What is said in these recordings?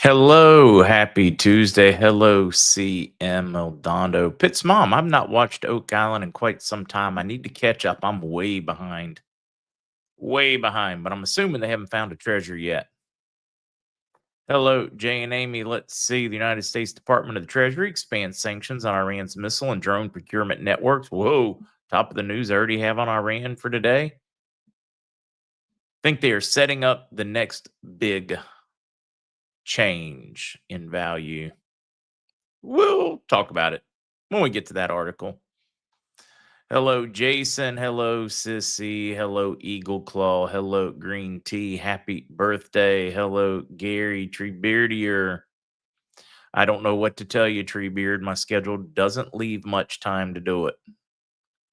Hello, happy Tuesday. Hello, CM Eldondo. Pitt's mom, I've not watched Oak Island in quite some time. I need to catch up. I'm way behind. Way behind, but I'm assuming they haven't found a treasure yet. Hello, Jay and Amy. Let's see. The United States Department of the Treasury expands sanctions on Iran's missile and drone procurement networks. Whoa, top of the news I already have on Iran for today. Think they are setting up the next big change in value. We'll talk about it when we get to that article. Hello, Jason. Hello, Sissy. Hello, Eagle Claw. Hello, Green Tea. Happy birthday. Hello, Gary Treebeardier. I don't know what to tell you, Treebeard. My schedule doesn't leave much time to do it.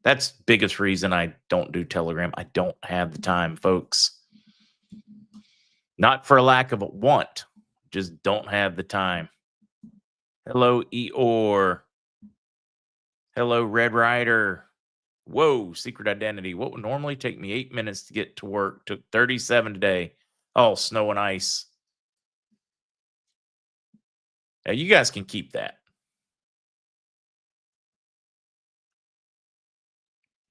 That's biggest reason I don't do Telegram. I don't have the time, folks. Not for a lack of a want, just don't have the time. Hello, Eeyore. Hello, Red Rider. Whoa, secret identity. What would normally take me 8 minutes to get to work took 37 today. Oh, snow and ice. Now, you guys can keep that.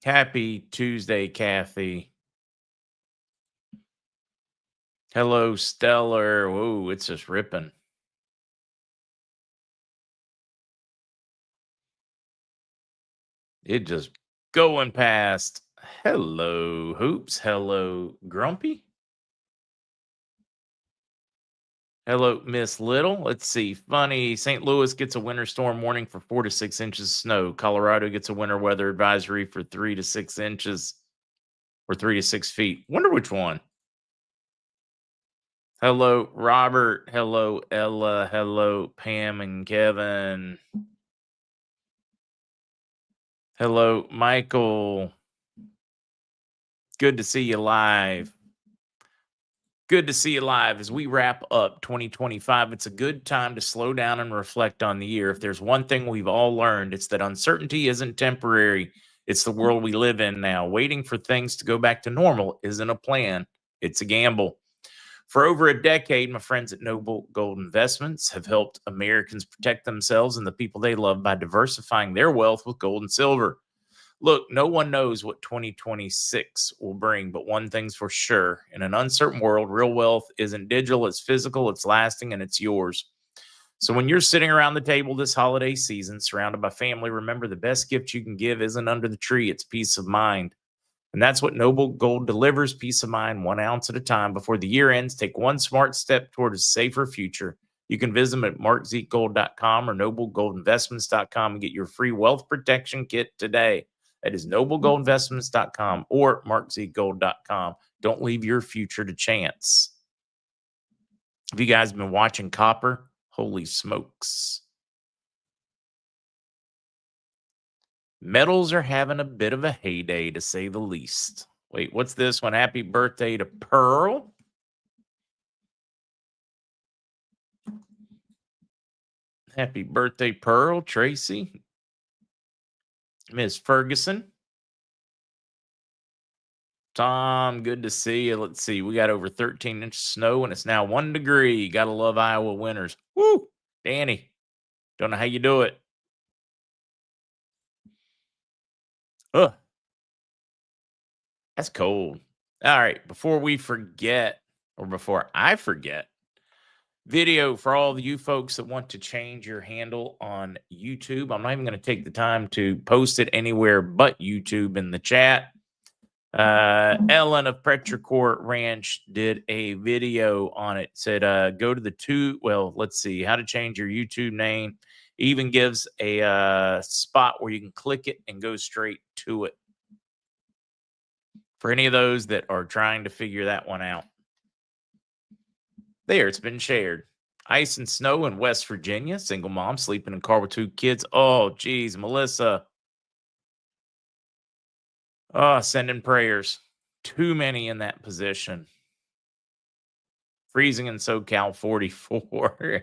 Happy Tuesday, Kathy. Hello, Stellar. Whoa, it's just ripping. It just going past. Hello, Hoops. Hello, Grumpy. Hello, Miss Little. Let's see. Funny. St. Louis gets a winter storm warning for 4 to 6 inches of snow. Colorado gets a winter weather advisory for 3 to 6 inches or 3 to 6 feet. Wonder which one. Hello, Robert. Hello, Ella. Hello, Pam and Kevin. Hello, Michael. Good to see you live. Good to see you live as we wrap up 2025. It's a good time to slow down and reflect on the year. If there's one thing we've all learned, it's that uncertainty isn't temporary. It's the world we live in now. Waiting for things to go back to normal isn't a plan, it's a gamble. For over a decade, my friends at Noble Gold Investments have helped Americans protect themselves and the people they love by diversifying their wealth with gold and silver. Look, no one knows what 2026 will bring, but one thing's for sure. In an uncertain world, real wealth isn't digital, it's physical, it's lasting, and it's yours. So when you're sitting around the table this holiday season, surrounded by family, remember the best gift you can give isn't under the tree, it's peace of mind. And that's what Noble Gold delivers, peace of mind, 1 ounce at a time. Before the year ends, take one smart step toward a safer future. You can visit them at markzgold.com or noblegoldinvestments.com and get your free wealth protection kit today. That is noblegoldinvestments.com or markzgold.com. Don't leave your future to chance. Have you guys been watching copper? Holy smokes. Metals are having a bit of a heyday, to say the least. Wait, what's this one? Happy birthday to Pearl. Happy birthday, Pearl, Tracy. Miss Ferguson. Tom, good to see you. Let's see. We got over 13 inches of snow and it's now 1 degree. Gotta love Iowa winters. Woo! Danny, don't know how you do it. Ugh. That's cold. All right. Before I forget, video for all of you folks that want to change your handle on YouTube. I'm not even going to take the time to post it anywhere but YouTube in the chat. Ellen of Petrichor Ranch did a video on it. Said, go to let's see how to change your YouTube name. Even gives a spot where you can click it and go straight to it. For any of those that are trying to figure that one out. There, it's been shared. Ice and snow in West Virginia. Single mom sleeping in a car with 2 kids. Oh, geez, Melissa. Oh, sending prayers. Too many in that position. Freezing in SoCal 44.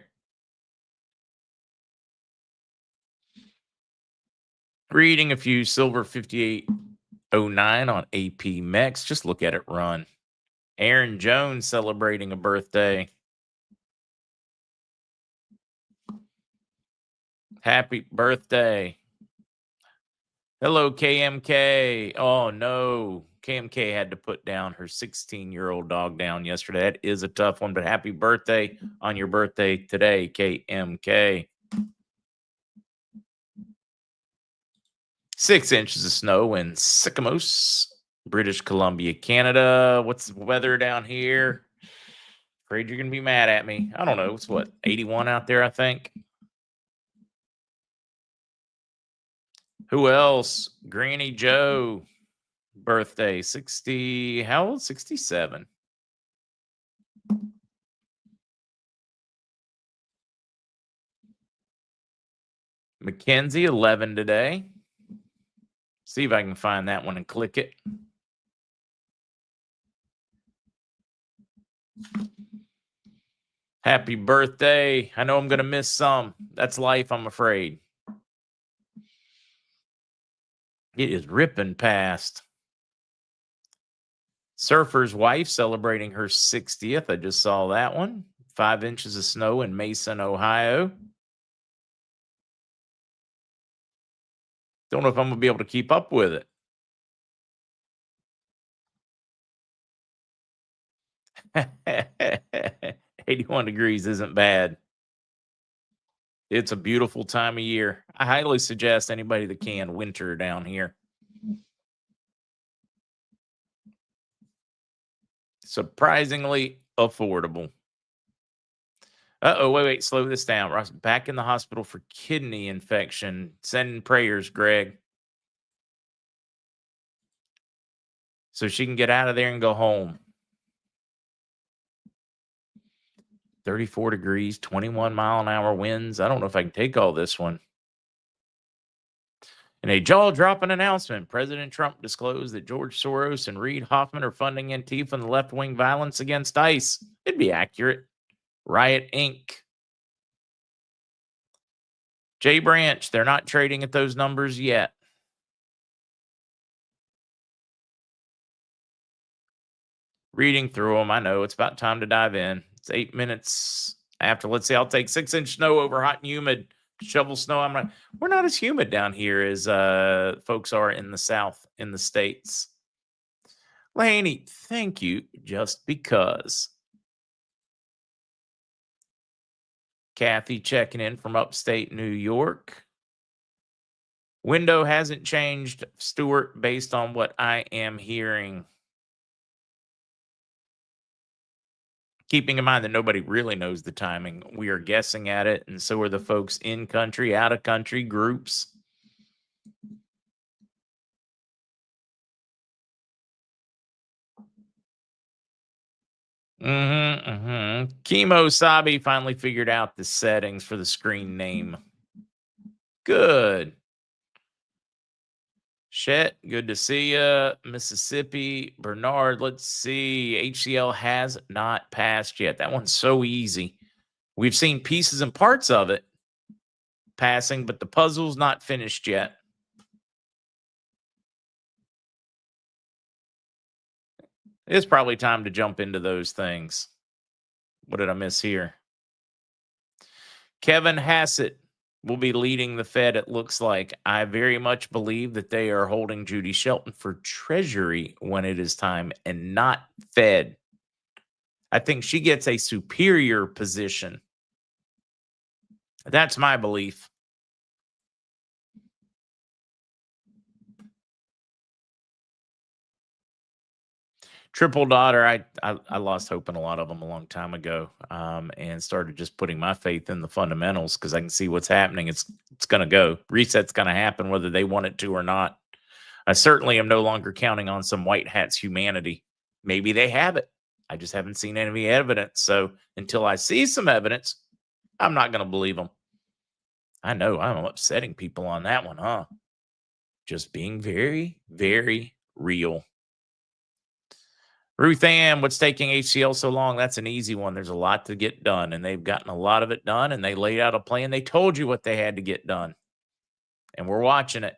Reading a few silver 5809 on AP Mex. Just look at it run. Aaron Jones celebrating a birthday. Happy birthday. Hello, KMK. Oh, no. KMK had to put down her 16-year-old dog down yesterday. That is a tough one, but happy birthday on your birthday today, KMK. 6 inches of snow in Sycamore, British Columbia, Canada. What's the weather down here? Afraid you're going to be mad at me. I don't know. It's what, 81 out there, I think. Who else? Granny Joe. Birthday 60. How old? 67. Mackenzie, 11 today. See if I can find that one and click it. Happy birthday. I know I'm going to miss some. That's life, I'm afraid. It is ripping past. Surfer's wife celebrating her 60th. I just saw that one. 5 inches of snow in Mason, Ohio. Don't know if I'm going to be able to keep up with it. $81 degrees isn't bad. It's a beautiful time of year. I highly suggest anybody that can winter down here. Surprisingly affordable. Uh-oh, wait, slow this down. Ross, back in the hospital for kidney infection. Send prayers, Greg. So she can get out of there and go home. 34 degrees, 21-mile-an-hour winds. I don't know if I can take all this one. In a jaw-dropping announcement, President Trump disclosed that George Soros and Reid Hoffman are funding Antifa and the left-wing violence against ICE. It'd be accurate. Riot Inc. Jay Branch, they're not trading at those numbers yet. Reading through them, I know it's about time to dive in. It's 8 minutes after. Let's see, I'll take 6-inch snow over hot and humid. Shovel snow. We're not as humid down here as folks are in the South, in the States. Laney, thank you. Just because. Kathy checking in from upstate New York. Window hasn't changed, Stuart, based on what I am hearing. Keeping in mind that nobody really knows the timing. We are guessing at it, and so are the folks in country, out of country, groups. Chemo Sabi finally figured out the settings for the screen name. Good. Chet, good to see you. Mississippi, Bernard, let's see. HCL has not passed yet. That one's so easy. We've seen pieces and parts of it passing, but the puzzle's not finished yet. It's probably time to jump into those things. What did I miss here? Kevin Hassett will be leading the Fed, it looks like. I very much believe that they are holding Judy Shelton for Treasury when it is time and not Fed. I think she gets a superior position. That's my belief. Triple Daughter, I lost hope in a lot of them a long time ago, and started just putting my faith in the fundamentals because I can see what's happening. It's going to go. Reset's going to happen whether they want it to or not. I certainly am no longer counting on some white hat's humanity. Maybe they have it. I just haven't seen any evidence. So until I see some evidence, I'm not going to believe them. I know I'm upsetting people on that one, huh? Just being very, very real. Ruth Ann, what's taking HCL so long? That's an easy one. There's a lot to get done, and they've gotten a lot of it done, and they laid out a plan. They told you what they had to get done, and we're watching it.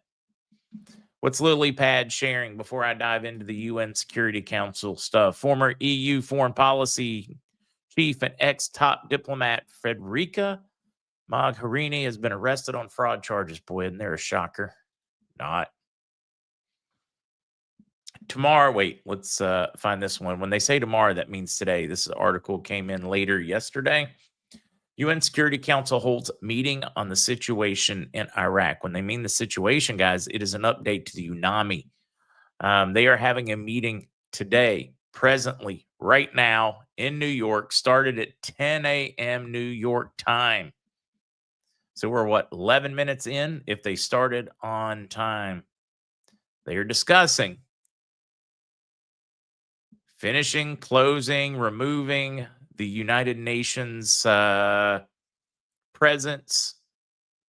What's Lily Pad sharing before I dive into the UN Security Council stuff? Former EU foreign policy chief and ex-top diplomat Frederica Mogherini has been arrested on fraud charges. Boy, isn't there a shocker? Not. Tomorrow, wait, let's find this one. When they say tomorrow, that means today. This article came in later yesterday. UN Security Council holds meeting on the situation in Iraq. When they mean the situation, guys, it is an update to the UNAMI. They are having a meeting today, presently, right now in New York, started at 10 a.m. New York time. So we're 11 minutes in if they started on time. They are discussing finishing, closing, removing the United Nations presence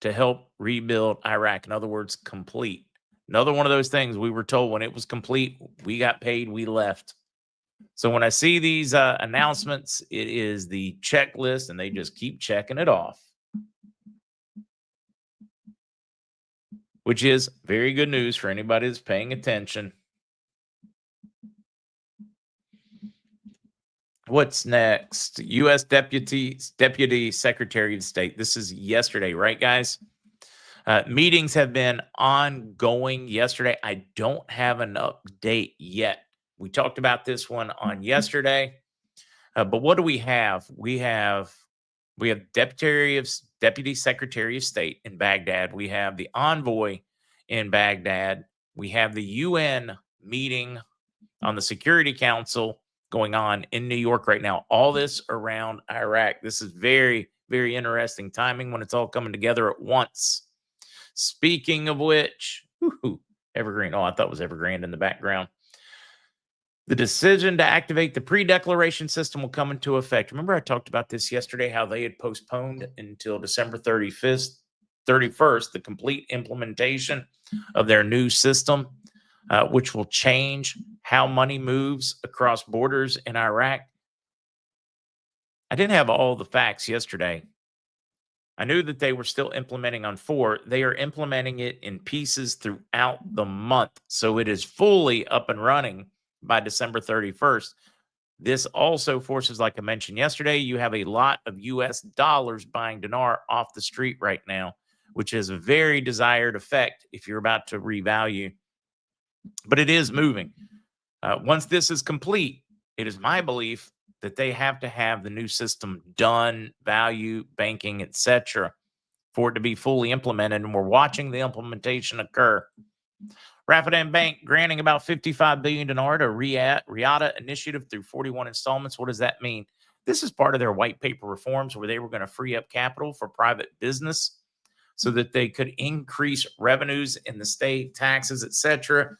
to help rebuild Iraq. In other words, complete. Another one of those things we were told when it was complete, we got paid, we left. So when I see these announcements, it is the checklist, and they just keep checking it off, which is very good news for anybody that's paying attention. What's next? U.S. Deputy Secretary of State. This is yesterday, right, guys? Meetings have been ongoing yesterday. I don't have an update yet. We talked about this one on yesterday. But what do we have? We have Deputy Secretary of State in Baghdad. We have the envoy in Baghdad. We have the UN meeting on the Security Council going on in New York right now. All this around Iraq. This is very, very interesting timing when it's all coming together at once. Speaking of which, Evergreen. Oh, I thought it was Evergrande in the background. The decision to activate the pre-declaration system will come into effect. Remember I talked about this yesterday, how they had postponed until December 31st, the complete implementation of their new system, which will change how money moves across borders in Iraq. I didn't have all the facts yesterday. I knew that they were still implementing on 4. They are implementing it in pieces throughout the month. So it is fully up and running by December 31st. This also forces, like I mentioned yesterday, you have a lot of US dollars buying dinar off the street right now, which is a very desired effect if you're about to revalue. But it is moving. Once this is complete, it is my belief that they have to have the new system done, value, banking, etc., for it to be fully implemented. And we're watching the implementation occur. Rafidan Bank granting about 55 billion dinar to Riyadh initiative through 41 installments. What does that mean? This is part of their white paper reforms where they were going to free up capital for private business so that they could increase revenues in the state, taxes, etc.,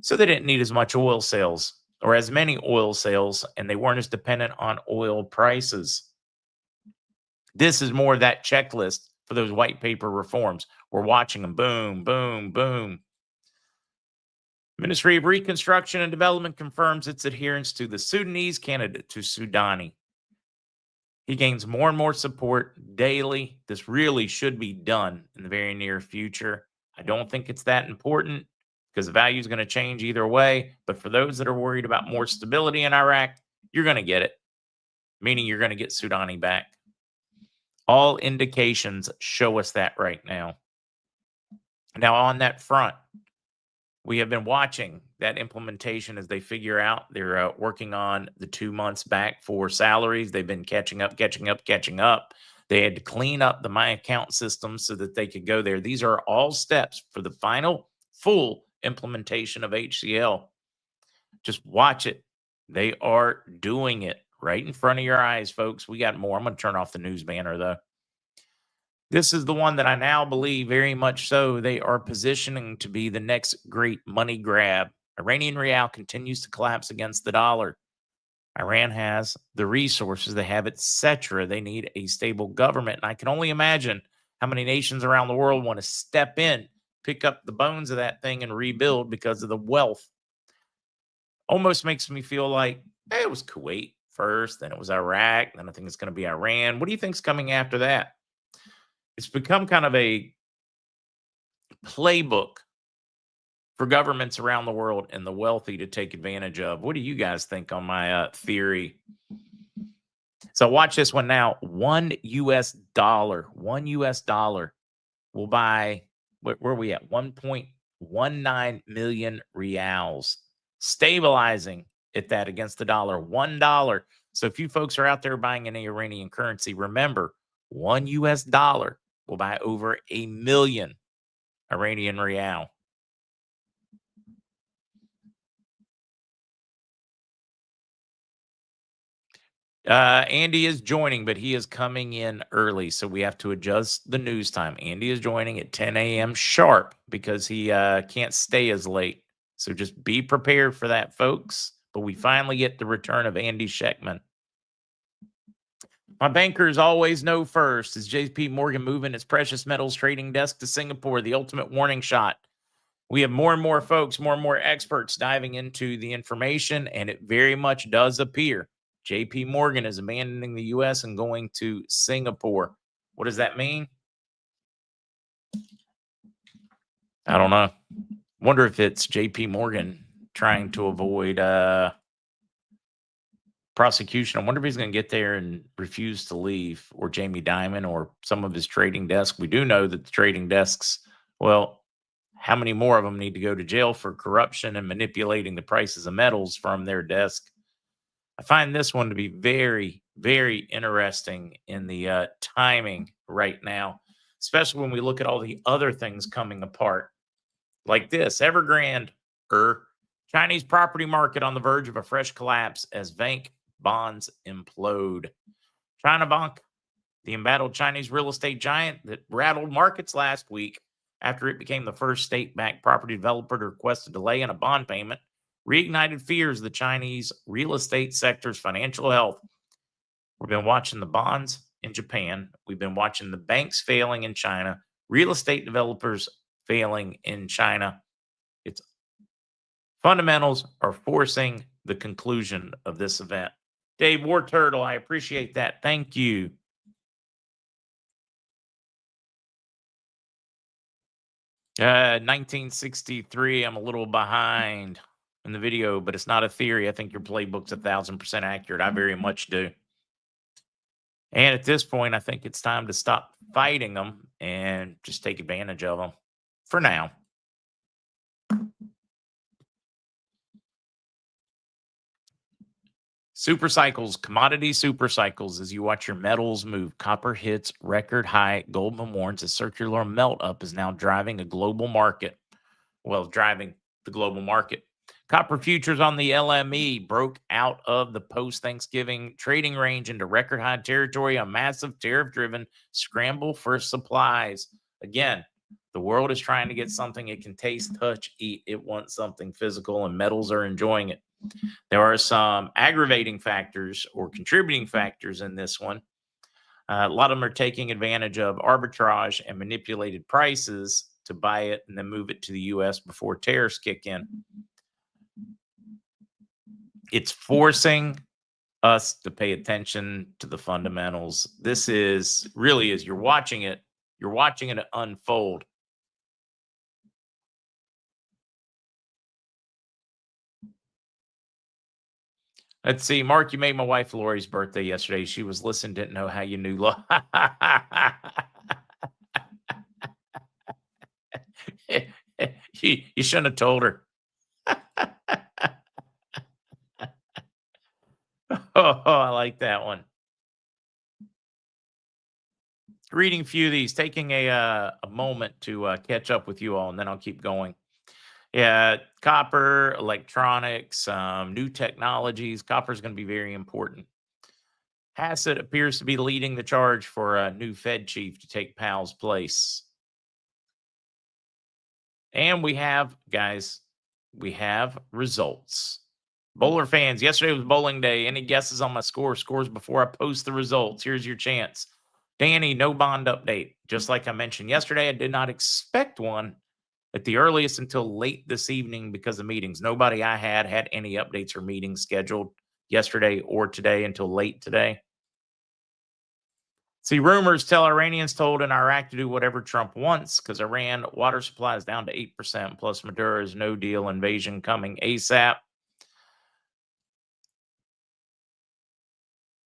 so they didn't need as much oil sales or as many oil sales, and they weren't as dependent on oil prices. This is more of that checklist for those white paper reforms. We're watching them. Boom, boom, boom. Ministry of Reconstruction and Development confirms its adherence to the Sudanese candidate to Sudani. He gains more and more support daily. This really should be done in the very near future. I don't think it's that important because the value is going to change either way. But for those that are worried about more stability in Iraq, you're going to get it, meaning you're going to get Sudani back. All indications show us that right now. Now, on that front, we have been watching that implementation as they figure out. They're working on the 2 months back for salaries. They've been catching up. They had to clean up the My Account system so that they could go there. These are all steps for the final full implementation of HCL. Just watch it. They are doing it right in front of your eyes, folks. We got more. I'm going to turn off the news banner, though. This is the one that I now believe very much so they are positioning to be the next great money grab. Iranian Rial continues to collapse against the dollar. Iran has the resources, they have etc. They need a stable government. And I can only imagine how many nations around the world want to step in, pick up the bones of that thing and rebuild because of the wealth. Almost makes me feel like, hey, it was Kuwait first, then it was Iraq, then I think it's going to be Iran. What do you think's coming after that? It's become kind of a playbook for governments around the world and the wealthy to take advantage of. What do you guys think on my theory? So watch this one now. $1 will buy, where are we at? 1.19 million reals, stabilizing at that against the dollar. $1. So if you folks are out there buying any Iranian currency, remember $1 will buy over a million Iranian Rial. Andy is joining, but he is coming in early, so we have to adjust the news time. Andy is joining at 10 a.m. sharp because he can't stay as late. So just be prepared for that, folks. But we finally get the return of Andy Scheckman. My bankers always know first. Is JP Morgan moving its precious metals trading desk to Singapore? The ultimate warning shot. We have more and more folks, more and more experts diving into the information, and it very much does appear JP Morgan is abandoning the U.S. and going to Singapore. What does that mean? I don't know. Wonder if it's JP Morgan trying to avoid prosecution. I wonder if he's going to get there and refuse to leave, or Jamie Dimon or some of his trading desk. We do know that the trading desks, well, how many more of them need to go to jail for corruption and manipulating the prices of metals from their desk? I find this one to be very, very interesting in the timing right now, especially when we look at all the other things coming apart, like this Evergrande, Chinese property market on the verge of a fresh collapse as bank bonds implode. China Bank, the embattled Chinese real estate giant that rattled markets last week after it became the first state-backed property developer to request a delay in a bond payment, reignited fears of the Chinese real estate sector's financial health. We've been watching the bonds in Japan. We've been watching the banks failing in China, real estate developers failing in China. Its fundamentals are forcing the conclusion of this event. Dave War Turtle, I appreciate that. Thank you. 1963. I'm a little behind in the video, but it's not a theory. I think your playbook's 1,000% accurate. I very much do. And at this point, I think it's time to stop fighting them and just take advantage of them for now. Super cycles, commodity super cycles, as you watch your metals move. Copper hits record high. Gold warns a circular melt up is now driving a global market. Well, driving the global market. Copper futures on the LME broke out of the post-Thanksgiving trading range into record high territory, a massive tariff-driven scramble for supplies. Again, the world is trying to get something it can taste, touch, eat. It wants something physical, and metals are enjoying it. There are some aggravating factors or contributing factors in this one. A lot of them are taking advantage of arbitrage and manipulated prices to buy it and then move it to the U.S. before tariffs kick in. It's forcing us to pay attention to the fundamentals. This is really, as you're watching it unfold. Let's see, Mark, you made my wife Lori's birthday yesterday. She was listening, didn't know how you knew. You shouldn't have told her. Oh, I like that one. Reading a few of these, taking a moment to catch up with you all, and then I'll keep going. Yeah, copper, electronics, new technologies. Copper is going to be very important. Hassett appears to be leading the charge for a new Fed chief to take Powell's place. And we have, guys, we have results. Bowler fans, yesterday was bowling day. Any guesses on my scores before I post the results? Here's your chance. Danny, no bond update. Just like I mentioned yesterday, I did not expect one at the earliest until late this evening because of meetings. Nobody I had any updates or meetings scheduled yesterday or today until late today. See, rumors tell Iranians told in Iraq to do whatever Trump wants because Iran water supply is down to 8%, plus Maduro's no deal invasion coming ASAP.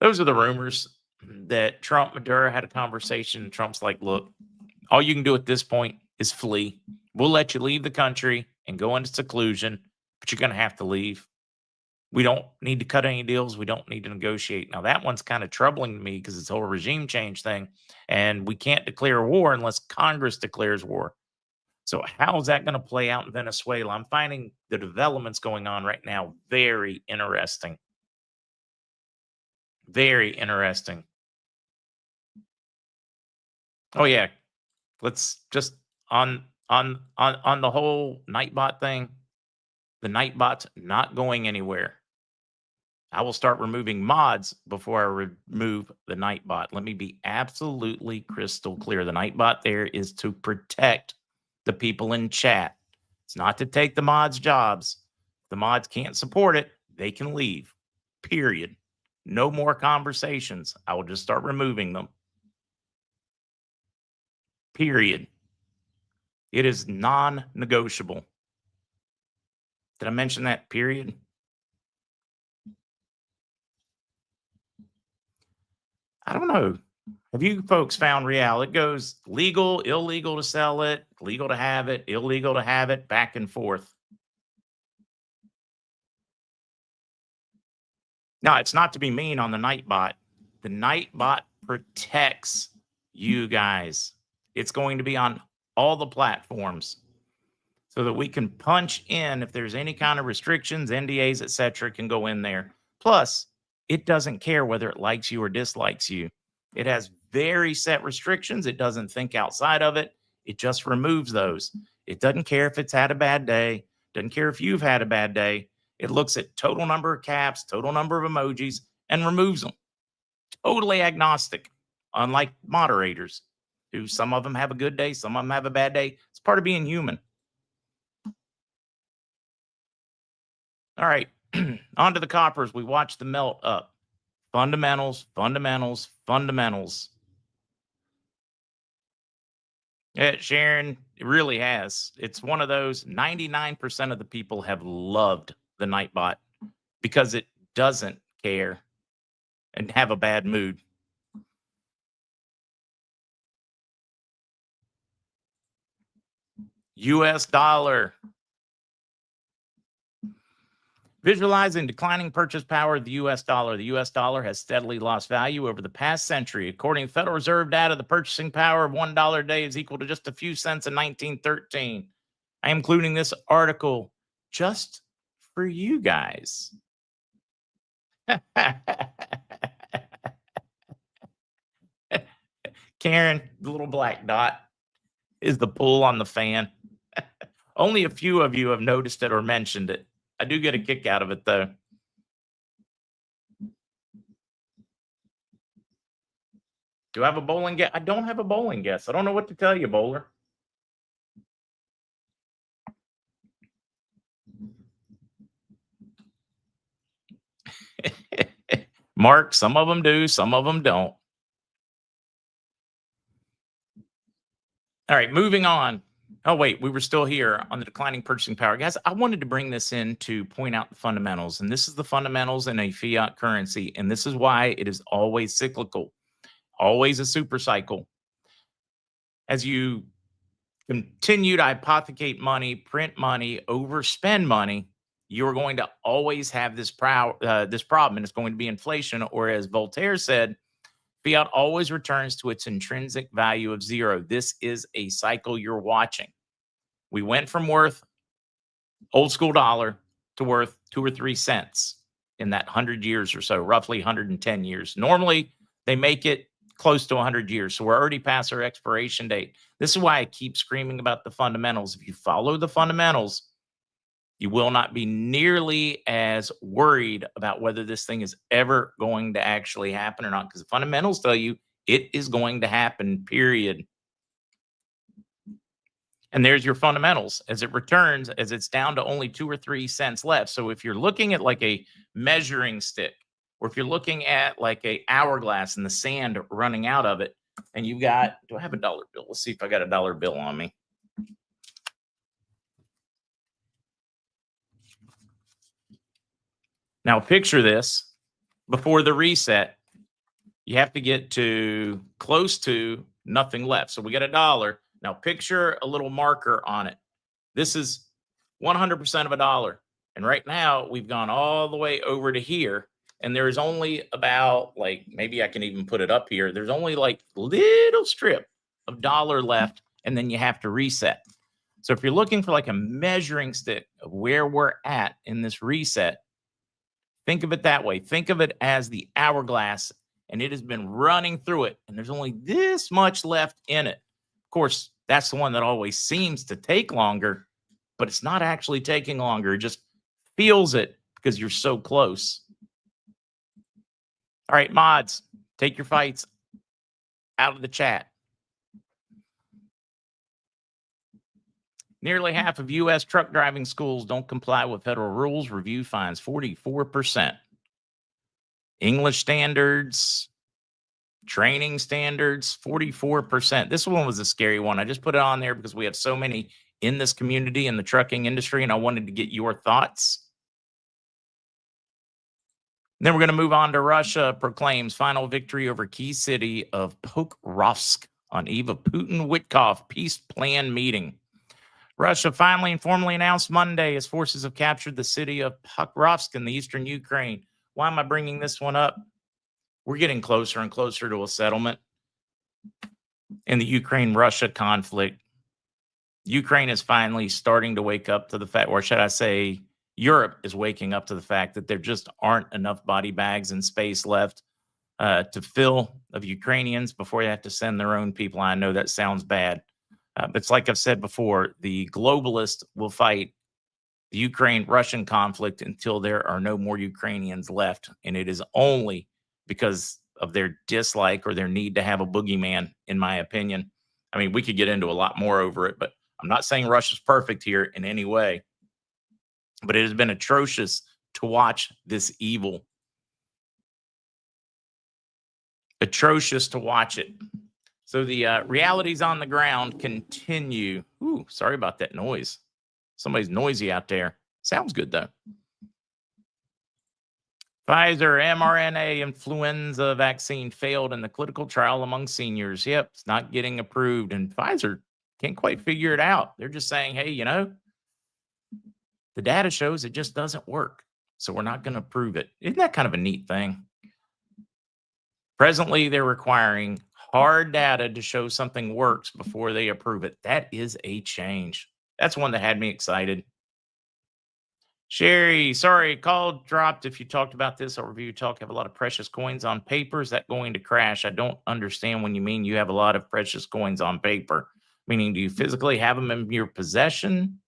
Those are the rumors that Trump Maduro had a conversation. Trump's like, look, all you can do at this point is flee. We'll let you leave the country and go into seclusion, but you're going to have to leave. We don't need to cut any deals. We don't need to negotiate. Now, that one's kind of troubling to me because it's a whole regime change thing, and we can't declare war unless Congress declares war. So, how is that going to play out in Venezuela? I'm finding the developments going on right now very interesting. Very interesting. Oh yeah, let's just on the whole Nightbot thing. The Nightbot's not going anywhere. I will start removing mods before I remove the Nightbot. Let me be absolutely crystal clear. The Nightbot there is to protect the people in chat. It's not to take the mods' jobs. If the mods can't support it, they can leave. Period. No more conversations. I will just start removing them. Period. It is non-negotiable. Did I mention that? Period. I don't know. Have you folks found Rial? It goes legal, illegal to sell it, legal to have it, illegal to have it, back and forth. Now, it's not to be mean on the Nightbot. The Nightbot protects you guys. It's going to be on all the platforms so that we can punch in if there's any kind of restrictions, NDAs, etc., can go in there. Plus, it doesn't care whether it likes you or dislikes you. It has very set restrictions. It doesn't think outside of it. It just removes those. It doesn't care if it's had a bad day. Doesn't care if you've had a bad day. It looks at total number of caps, total number of emojis, and removes them. Totally agnostic, unlike moderators, who some of them have a good day, some of them have a bad day. It's part of being human. All right, on to the coppers. We watched the melt up. Fundamentals, fundamentals, fundamentals. Yeah, Sharon, it really has. It's one of those 99% of the people have loved the Nightbot because it doesn't care and have a bad mood. US dollar. Visualizing declining purchase power of the U.S. dollar. The U.S. dollar has steadily lost value over the past century. According to Federal Reserve data, the purchasing power of $1 a day is equal to just a few cents in 1913. I am including this article just for you guys. Karen, the little black dot, is the pull on the fan. Only a few of you have noticed it or mentioned it. I do get a kick out of it, though. Do I have a bowling guess? I don't have a bowling guess. I don't know what to tell you, bowler. Mark, some of them do, some of them don't. All right, moving on. Oh, wait, we were still here on the declining purchasing power. Guys, I wanted to bring this in to point out the fundamentals. And this is the fundamentals in a fiat currency. And this is why it is always cyclical, always a super cycle. As you continue to hypothecate money, print money, overspend money, you're going to always have this problem, and it's going to be inflation. Or as Voltaire said, fiat always returns to its intrinsic value of zero. This is a cycle you're watching. We went from worth old school dollar to worth 2 or 3 cents in that 100 years or so, roughly 110 years. Normally, they make it close to 100 years. So we're already past our expiration date. This is why I keep screaming about the fundamentals. If you follow the fundamentals, you will not be nearly as worried about whether this thing is ever going to actually happen or not, because the fundamentals tell you it is going to happen, period. And there's your fundamentals as it returns, as it's down to only 2 or 3 cents left. So if you're looking at like a measuring stick, or if you're looking at like a hourglass and the sand running out of it, and you got, do I have a dollar bill? Let's see if I got a dollar bill on me. Now picture this before the reset. you have to get to close to nothing left. So we got $1. Now picture a little marker on it. This is 100% of $1. And right now we've gone all the way over to here. And there's only about, like, maybe I can even put it up here. There's only like little strip of $1 left. And then you have to reset. So if you're looking for like a measuring stick of where we're at in this reset, think of it that way. Think of it as the hourglass, and it has been running through it, and there's only this much left in it. Of course, that's the one that always seems to take longer, but it's not actually taking longer. It just feels it because you're so close. All right, mods, take your fights out of the chat. Nearly half of U.S. truck driving schools don't comply with federal rules. Review finds 44%. English standards, training standards, 44%. This one was a scary one. I just put it on there because we have so many in this community in the trucking industry, and I wanted to get your thoughts. And then we're going to move on to Russia proclaims final victory over key city of Pokrovsk on eve of Putin-Witkoff peace plan meeting. Russia finally and formally announced Monday its forces have captured the city of Pokrovsk in the eastern Ukraine. Why am I bringing this one up? We're getting closer and closer to a settlement in the Ukraine-Russia conflict. Ukraine is finally starting to wake up to the fact, or should I say, Europe is waking up to the fact that there just aren't enough body bags and space left to fill of Ukrainians before they have to send their own people. I know that sounds bad. But it's like I've said before, the globalists will fight the Ukraine-Russian conflict until there are no more Ukrainians left. And it is only because of their dislike or their need to have a boogeyman, in my opinion. I mean, we could get into a lot more over it, but I'm not saying Russia's perfect here in any way. But it has been atrocious to watch this evil. Atrocious to watch it. So the realities on the ground continue. Ooh, sorry about that noise. Somebody's noisy out there. Sounds good, though. Pfizer mRNA influenza vaccine failed in the clinical trial among seniors. Yep, it's not getting approved. And Pfizer can't quite figure it out. They're just saying, hey, the data shows it just doesn't work. So we're not going to approve it. Isn't that kind of a neat thing? Presently, they're requiring hard data to show something works before they approve it. That is a change. That's one that had me excited. Sherry, sorry, call dropped. If you talked about this, I'll review talk. Have a lot of precious coins on paper. Is that going to crash? I don't understand when you mean you have a lot of precious coins on paper. Meaning, do you physically have them in your possession?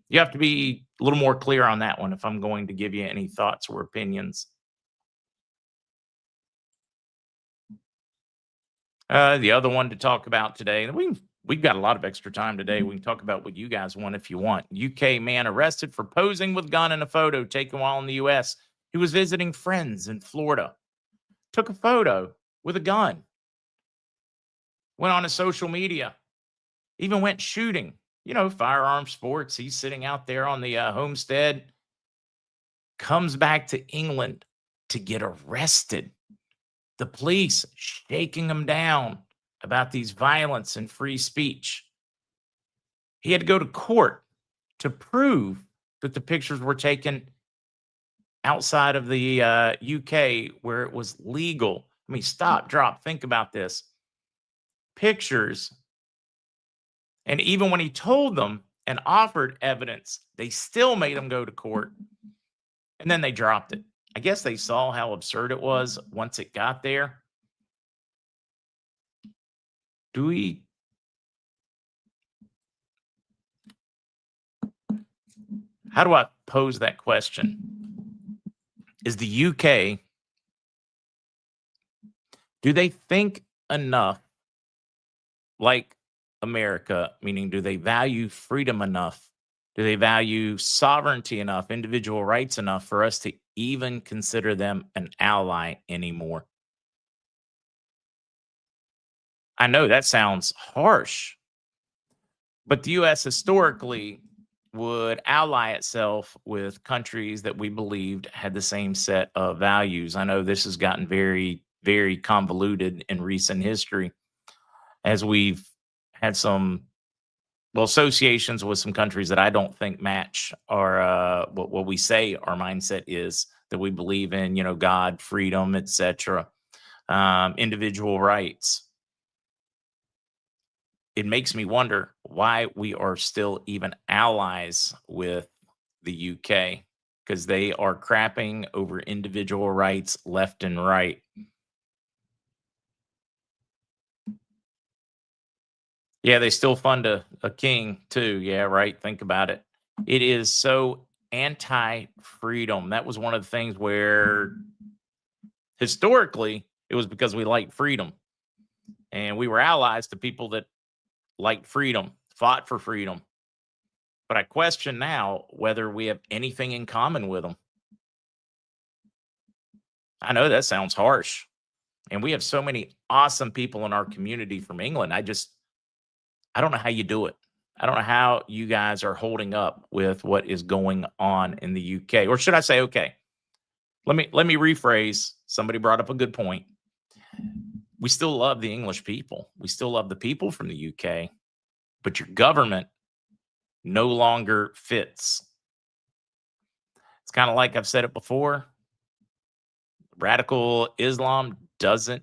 You have to be a little more clear on that one if I'm going to give you any thoughts or opinions. The other one to talk about today, and we've got a lot of extra time today. We can talk about what you guys want if you want. UK man arrested for posing with gun in a photo taken while in the U.S. He was visiting friends in Florida. Took a photo with a gun. Went on his social media. Even went shooting. Firearm sports. He's sitting out there on the homestead. Comes back to England to get arrested. The police shaking him down about these violence and free speech. He had to go to court to prove that the pictures were taken outside of the UK where it was legal. I mean, stop, drop, think about this. Pictures. And even when he told them and offered evidence, they still made him go to court. And then they dropped it. I guess they saw how absurd it was once it got there. How do I pose that question? Is the UK, do they think enough like America? Meaning, do they value freedom enough? Do they value sovereignty enough, individual rights enough for us to even consider them an ally anymore? I know that sounds harsh, but the U.S. historically would ally itself with countries that we believed had the same set of values. I know this has gotten very very convoluted in recent history, as we've had some associations with some countries that I don't think match our what we say our mindset is, that we believe in, God, freedom, etc., individual rights. It makes me wonder why we are still even allies with the UK, because they are crapping over individual rights left and right. Yeah, they still fund a king too. Yeah, right. Think about it. It is so anti-freedom. That was one of the things where historically it was because we liked freedom and we were allies to people that liked freedom, fought for freedom. But I question now whether we have anything in common with them. I know that sounds harsh. And we have so many awesome people in our community from England. I don't know how you do it. I don't know how you guys are holding up with what is going on in the UK. Or should I say, okay, let me rephrase. Somebody brought up a good point. We still love the English people. We still love the people from the UK, but your government no longer fits. It's kind of like I've said it before. Radical Islam doesn't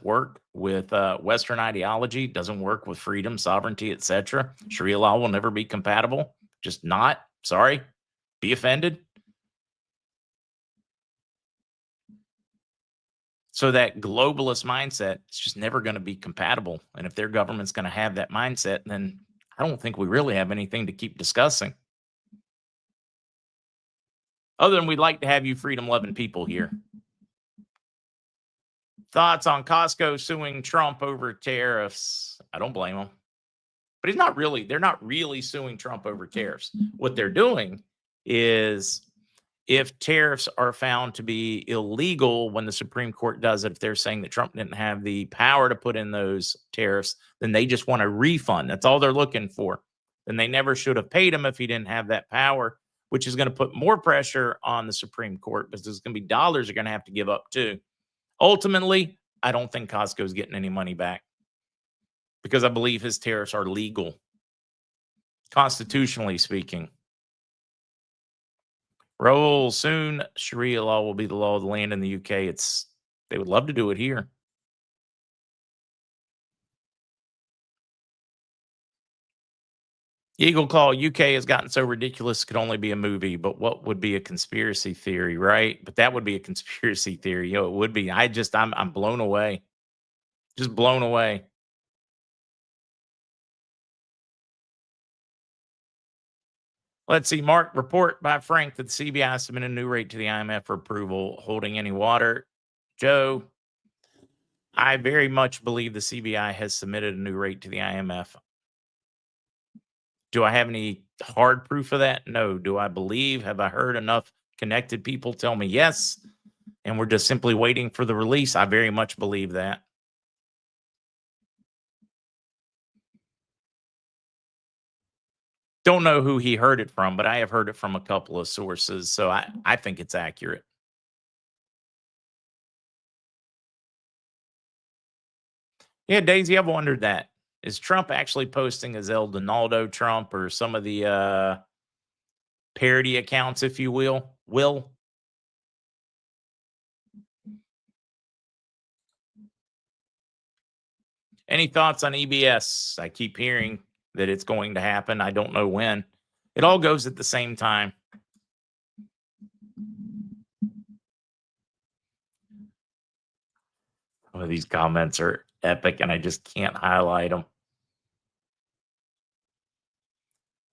work with Western ideology, doesn't work with freedom, sovereignty, etc. Sharia law will never be compatible. Just not. Sorry. Be offended. So that globalist mindset is just never going to be compatible. And if their government's going to have that mindset, then I don't think we really have anything to keep discussing. Other than we'd like to have you freedom loving people here. Thoughts on Costco suing Trump over tariffs? I don't blame them. But they're not really suing Trump over tariffs. What they're doing is, if tariffs are found to be illegal when the Supreme Court does it, if they're saying that Trump didn't have the power to put in those tariffs, then they just want a refund. That's all they're looking for. Then they never should have paid him if he didn't have that power, which is going to put more pressure on the Supreme Court, because there's going to be dollars they're going to have to give up too. Ultimately, I don't think Costco's getting any money back, because I believe his tariffs are legal, constitutionally speaking. Roll soon. Sharia law will be the law of the land in the UK. They would love to do it here. Eagle Claw, UK has gotten so ridiculous it could only be a movie, but what would be a conspiracy theory, right? But that would be a conspiracy theory. It would be. I'm blown away. Just blown away. Let's see. Mark, report by Frank that the CBI submitted a new rate to the IMF for approval. Holding any water? Joe, I very much believe the CBI has submitted a new rate to the IMF. Do I have any hard proof of that? No. Do I believe? Have I heard enough connected people tell me yes? And we're just simply waiting for the release? I very much believe that. Don't know who he heard it from, but I have heard it from a couple of sources. So I think it's accurate. Yeah, Daisy, I've wondered that. Is Trump actually posting as El Donaldo Trump, or some of the parody accounts, if you will? Any thoughts on EBS? I keep hearing that it's going to happen. I don't know when. It all goes at the same time. Oh, these comments are epic, and I just can't highlight them.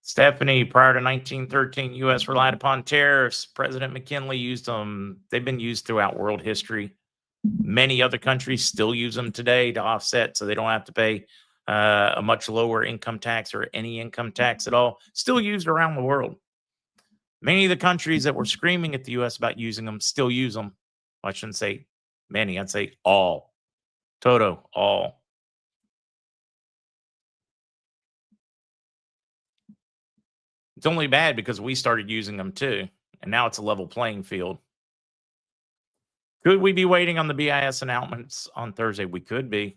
Stephanie, prior to 1913, U.S. relied upon tariffs. President McKinley used them. They've been used throughout world history. Many other countries still use them today to offset, so they don't have to pay a much lower income tax or any income tax at all. Still used around the world. Many of the countries that were screaming at the U.S. about using them still use them. I shouldn't say many. I'd say all. Toto, all. It's only bad because we started using them too, and now it's a level playing field. Could we be waiting on the BIS announcements on Thursday? We could be.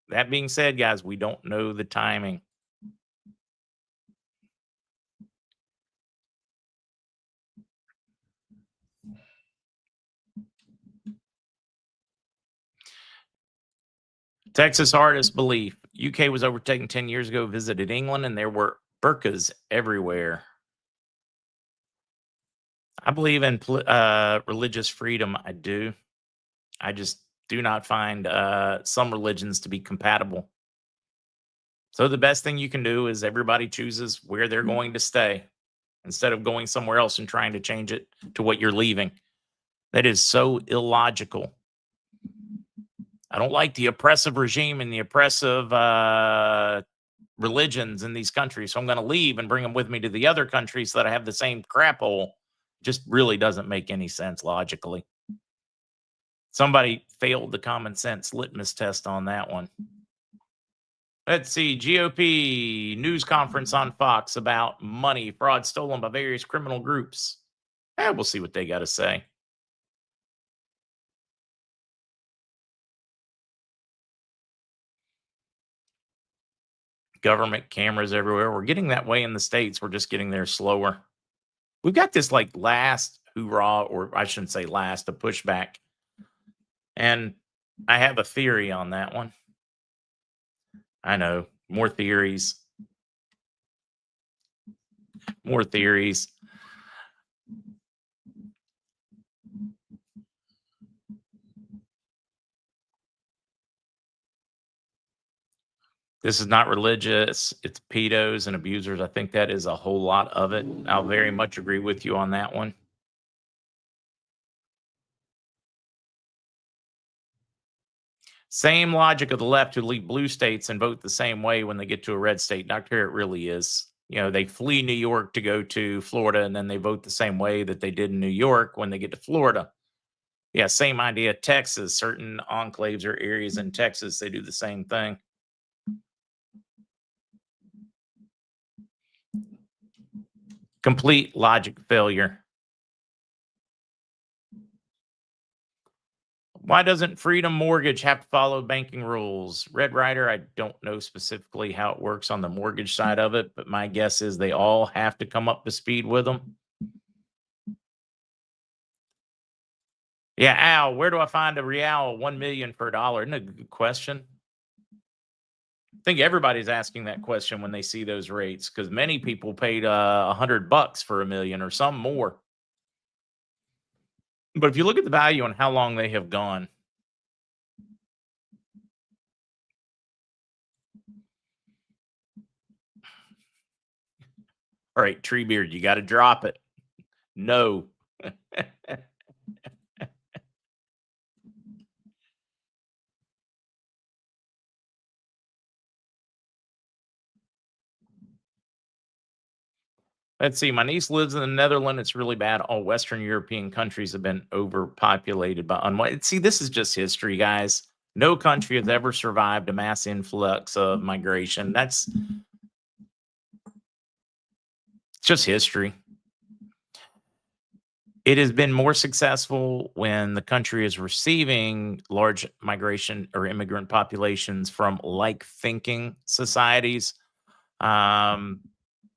That being said, guys, we don't know the timing. Texas artist belief. UK was overtaken 10 years ago, visited England, and there were burqas everywhere. I believe in religious freedom. I do. I just do not find some religions to be compatible. So the best thing you can do is everybody chooses where they're going to stay instead of going somewhere else and trying to change it to what you're leaving. That is so illogical. I don't like the oppressive regime and the oppressive religions in these countries. So I'm going to leave and bring them with me to the other countries that I have the same crap hole. Just really doesn't make any sense logically. Somebody failed the common sense litmus test on that one. Let's see. GOP news conference on Fox about money fraud stolen by various criminal groups. We'll see what they got to say. Government cameras everywhere. We're getting that way in the States. We're just getting there slower. We've got this like last hoorah, or I shouldn't say last, a pushback. And I have a theory on that one. I know. More theories. More theories. This is not religious. It's pedos and abusers. I think that is a whole lot of it. I'll very much agree with you on that one. Same logic of the left who leave blue states and vote the same way when they get to a red state. Dr. It really is. You know, they flee New York to go to Florida, and then they vote the same way that they did in New York when they get to Florida. Yeah, same idea. Texas, certain enclaves or areas in Texas, they do the same thing. Complete logic failure. Why doesn't Freedom Mortgage have to follow banking rules? Red Rider, I don't know specifically how it works on the mortgage side of it, but my guess is they all have to come up to speed with them. Yeah, Al, where do I find a real 1 million for $1? Isn't that a good question? I think everybody's asking that question when they see those rates because many people paid $100 for $1 million or some more. But if you look at the value and how long they have gone, all right, Treebeard, you got to drop it. No. Let's see. My niece lives in the Netherlands. It's really bad. All Western European countries have been overpopulated by unwanted. See, this is just history, guys. No country has ever survived a mass influx of migration. That's just history. It has been more successful when the country is receiving large migration or immigrant populations from like thinking societies.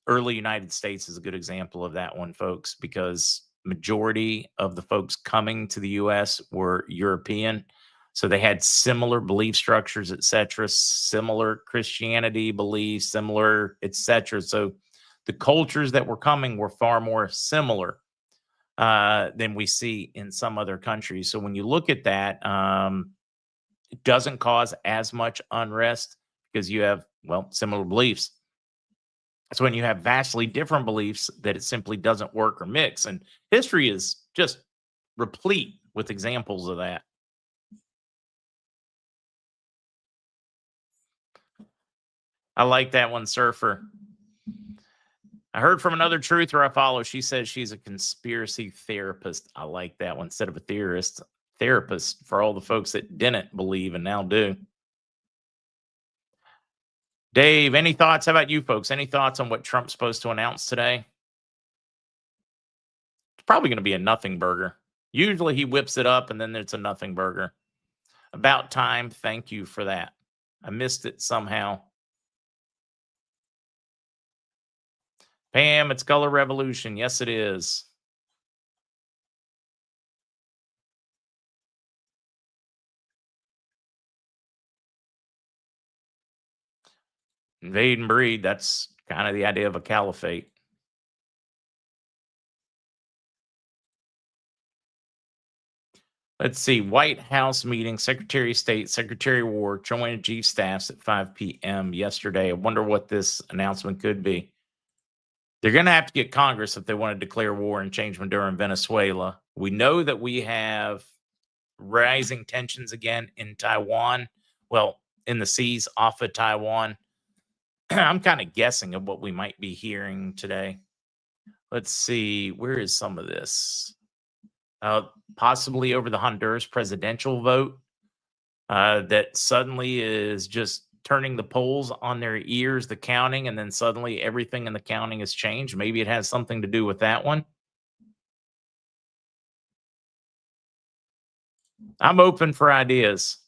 Early United States is a good example of that one, folks, because majority of the folks coming to the US were European. So they had similar belief structures, etc., similar Christianity beliefs, similar, etc. So the cultures that were coming were far more similar than we see in some other countries. So when you look at that, it doesn't cause as much unrest because you have, well, similar beliefs. So when you have vastly different beliefs, that it simply doesn't work or mix. And history is just replete with examples of that. I like that one, Surfer. I heard from another truther I follow. She says she's a conspiracy therapist. I like that one. Instead of a theorist, therapist for all the folks that didn't believe and now do. Dave, any thoughts? How about you folks? Any thoughts on what Trump's supposed to announce today? It's probably going to be a nothing burger. Usually he whips it up and then it's a nothing burger. About time. Thank you for that. I missed it somehow. Pam, it's Color Revolution. Yes, it is. Invade and breed. That's kind of the idea of a caliphate. Let's see. White House meeting, Secretary of State, Secretary of War, Joint Chief Staffs at 5 p.m. yesterday. I wonder what this announcement could be. They're going to have to get Congress if they want to declare war and change Maduro in Venezuela. We know that we have rising tensions again in Taiwan. Well, in the seas off of Taiwan. I'm kind of guessing of what we might be hearing today. Let's see. Where is some of this? Possibly over the Honduras presidential vote that suddenly is just turning the polls on their ears, the counting, and then suddenly everything in the counting has changed. Maybe it has something to do with that one. I'm open for ideas.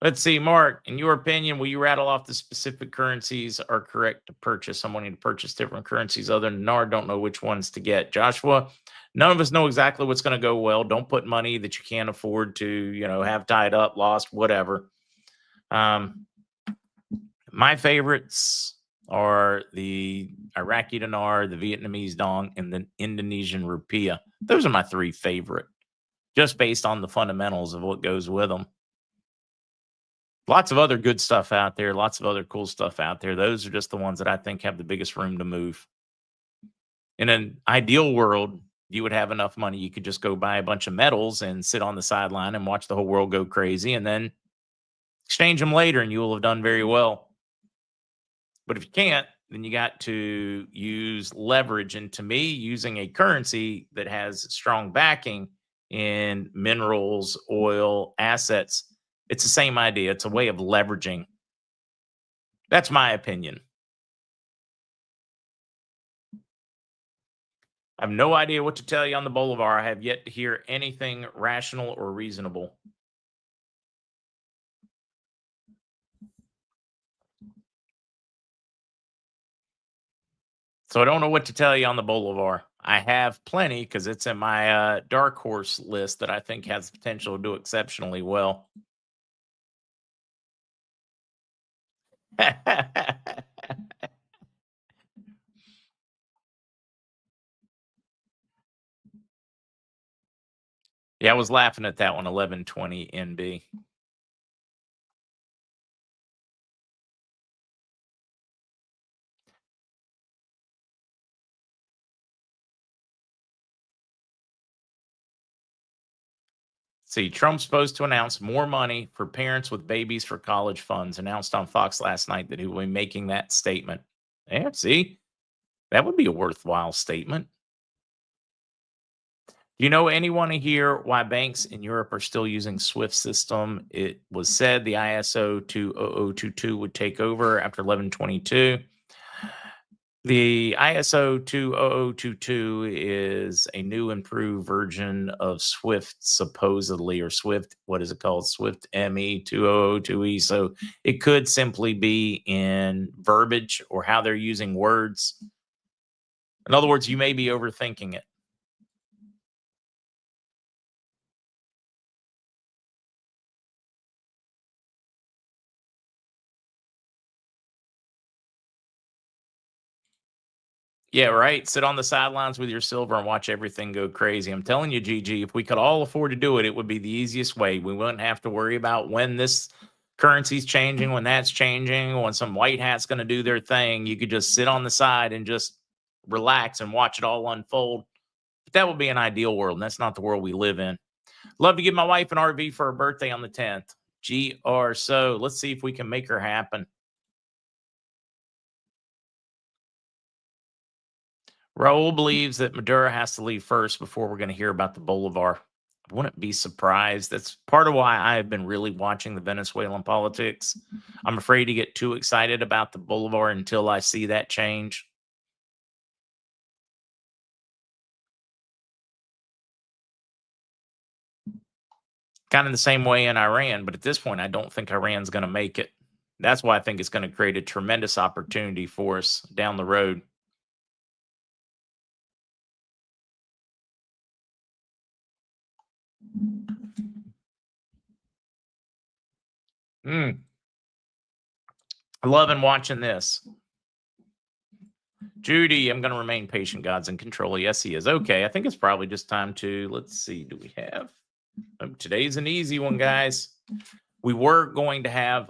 Let's see, Mark, in your opinion, will you rattle off the specific currencies are correct to purchase? I'm wanting to purchase different currencies other than NAR. Don't know which ones to get. Joshua, none of us know exactly what's going to go well. Don't put money that you can't afford to, have tied up, lost, whatever. My favorites are the Iraqi dinar, the Vietnamese dong, and the Indonesian rupiah. Those are my three favorite, just based on the fundamentals of what goes with them. Lots of other good stuff out there, lots of other cool stuff out there. Those are just the ones that I think have the biggest room to move. In an ideal world, you would have enough money, you could just go buy a bunch of metals and sit on the sideline and watch the whole world go crazy and then exchange them later and you will have done very well. But if you can't, then you got to use leverage. And to me, using a currency that has strong backing in minerals, oil, assets, it's the same idea. It's a way of leveraging. That's my opinion. I have no idea what to tell you on the Bolivar. I have yet to hear anything rational or reasonable. So I don't know what to tell you on the Bolivar. I have plenty because it's in my dark horse list that I think has potential to do exceptionally well. Yeah, I was laughing at that one, 1120 NB. See, Trump's supposed to announce more money for parents with babies for college funds. Announced on Fox last night that he will be making that statement. Yeah, see, that would be a worthwhile statement. Do you know anyone here why banks in Europe are still using SWIFT system? It was said the ISO 20022 would take over after 1122. The ISO 20022 is a new improved version of Swift, supposedly, or Swift, what is it called? Swift ME 2002E. So it could simply be in verbiage or how they're using words. In other words, you may be overthinking it. Yeah, right. Sit on the sidelines with your silver and watch everything go crazy. I'm telling you, GG, if we could all afford to do it, it would be the easiest way. We wouldn't have to worry about when this currency's changing, when that's changing, when some white hat's going to do their thing. You could just sit on the side and just relax and watch it all unfold. But that would be an ideal world, and that's not the world we live in. Love to give my wife an RV for her birthday on the 10th. GR. So let's see if we can make her happen. Raul believes that Maduro has to leave first before we're going to hear about the Bolivar. I wouldn't be surprised. That's part of why I have been really watching the Venezuelan politics. I'm afraid to get too excited about the Bolivar until I see that change. Kind of the same way in Iran, but at this point, I don't think Iran's going to make it. That's why I think it's going to create a tremendous opportunity for us down the road. Mm, loving watching this. Judy, I'm going to remain patient. God's in control. Yes, he is. Okay, I think it's probably just time to, let's see, do we have? Today's an easy one, guys. We were going to have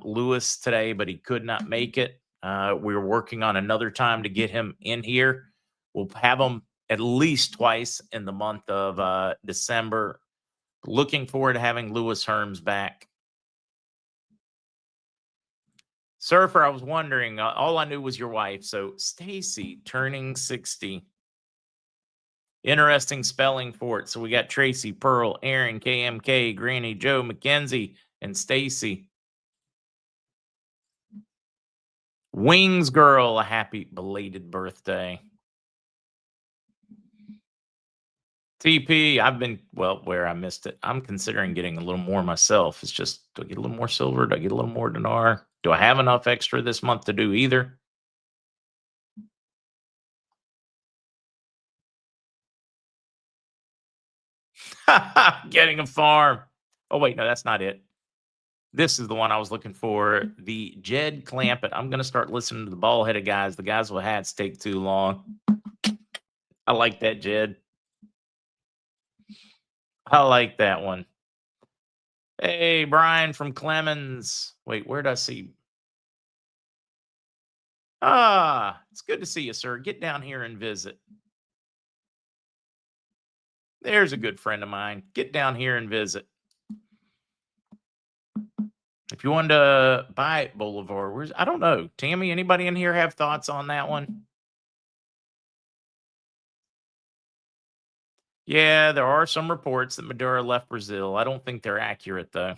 Lewis today, but he could not make it. We were working on another time to get him in here. We'll have him at least twice in the month of December. Looking forward to having Lewis Herms back. Surfer, I was wondering, all I knew was your wife. So Stacy turning 60. Interesting spelling for it. So we got Tracy, Pearl, Aaron, KMK, Granny, Joe, Mackenzie, and Stacy. Wings girl, a happy belated birthday. TP, I've been, well, where I missed it. I'm considering getting a little more myself. It's just, do I get a little more silver? Do I get a little more dinar? Do I have enough extra this month to do either? Getting a farm. Oh, wait, no, that's not it. This is the one I was looking for. The Jed Clampett. I'm going to start listening to the ball-headed guys. The guys with hats take too long. I like that, Jed. I like that one. Hey, Brian from Clemens. Wait, where did I see? Ah, it's good to see you, sir. Get down here and visit. There's a good friend of mine. Get down here and visit. If you wanted to buy Bolivar, I don't know. Tammy, anybody in here have thoughts on that one? Yeah, there are some reports that Maduro left Brazil. I don't think they're accurate, though.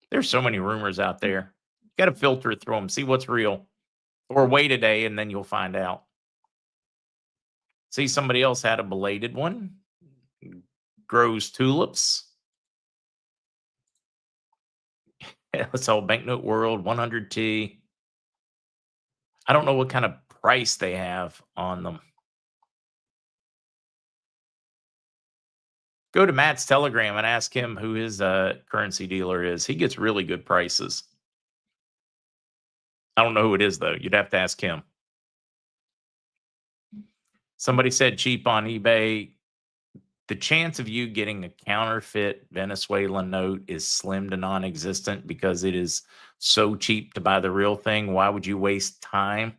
There's so many rumors out there. You got to filter through them, see what's real. Or wait a day, and then you'll find out. See, somebody else had a belated one. Grows tulips. Let's all banknote world 100T. I don't know what kind of price they have on them. Go to Matt's Telegram and ask him who his currency dealer is. He gets really good prices. I don't know who it is, though. You'd have to ask him. Somebody said cheap on eBay. The chance of you getting a counterfeit Venezuelan note is slim to non-existent because it is so cheap to buy the real thing. Why would you waste time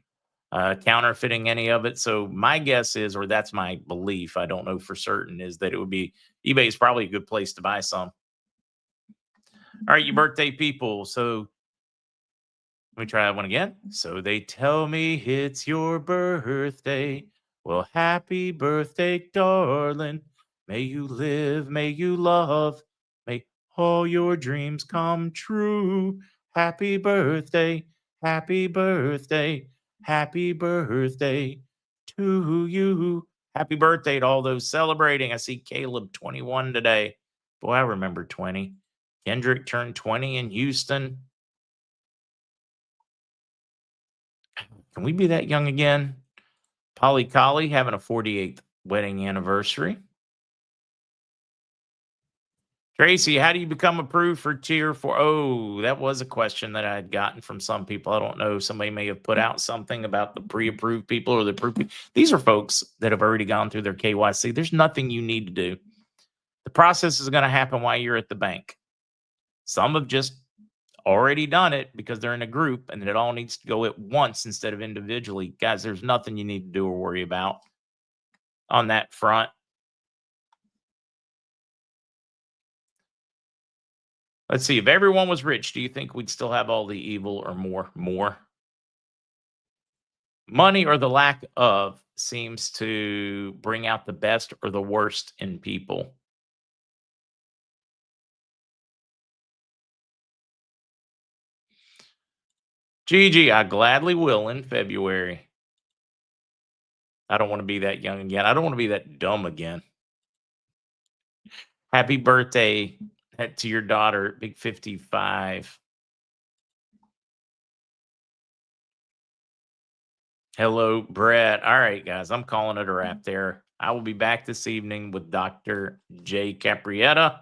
counterfeiting any of it? So my guess is, or that's my belief, I don't know for certain, is that it would be eBay is probably a good place to buy some. All right, you birthday people. So let me try that one again. So they tell me it's your birthday. Well, happy birthday, darling. May you live, may you love, may all your dreams come true. Happy birthday, happy birthday, happy birthday to you. Happy birthday to all those celebrating. I see Caleb 21 today. Boy, I remember 20. Kendrick turned 20 in Houston. Can we be that young again? Polly Collie having a 48th wedding anniversary. Tracy, how do you become approved for tier 4? Oh, that was a question that I had gotten from some people. I don't know. Somebody may have put out something about the pre-approved people or the approved. These are folks that have already gone through their KYC. There's nothing you need to do. The process is going to happen while you're at the bank. Some have just already done it because they're in a group and it all needs to go at once instead of individually. Guys, there's nothing you need to do or worry about on that front. Let's see. If everyone was rich, do you think we'd still have all the evil or more? Money or the lack of seems to bring out the best or the worst in people. Gigi, I gladly will in February. I don't want to be that young again. I don't want to be that dumb again. Happy birthday to your daughter, Big 55. Hello, Brett. All right, guys, I'm calling it a wrap there. I will be back this evening with Dr. J. Caprietta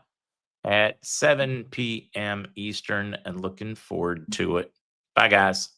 at 7 p.m. Eastern and looking forward to it. Bye, guys.